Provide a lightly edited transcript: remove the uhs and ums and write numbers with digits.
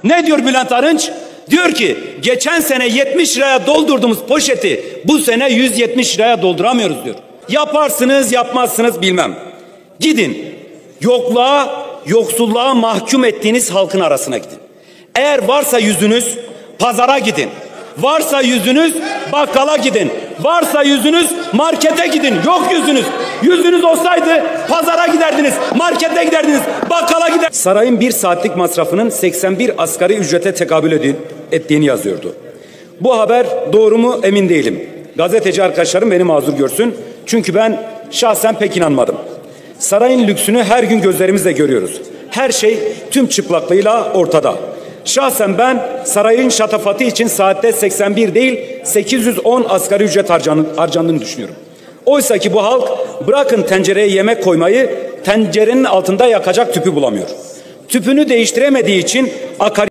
Ne diyor Bülent Arınç? Diyor ki geçen sene 70 liraya doldurduğumuz poşeti bu sene 170 liraya dolduramıyoruz diyor. Yaparsınız yapmazsınız bilmem. Gidin yokluğa, yoksulluğa mahkum ettiğiniz halkın arasına gidin. Eğer varsa yüzünüz pazara gidin. Varsa yüzünüz bakkala gidin. Varsa yüzünüz markete gidin. Yok yüzünüz. Yüzünüz olsaydı pazara giderdiniz. Markete giderdiniz. Bakkala gider. Sarayın bir saatlik masrafının 81 asgari ücrete tekabül ettiğini yazıyordu. Bu haber doğru mu emin değilim. Gazeteci arkadaşlarım beni mazur görsün. Çünkü ben şahsen pek inanmadım. Sarayın lüksünü her gün gözlerimizle görüyoruz. Her şey tüm çıplaklığıyla ortada. Şahsen ben sarayın şatafatı için saatte 81 değil 810 asgari ücret harcandığını düşünüyorum. Oysa ki bu halk bırakın tencereye yemek koymayı tencerenin altında yakacak tüpü bulamıyor. Tüpünü değiştiremediği için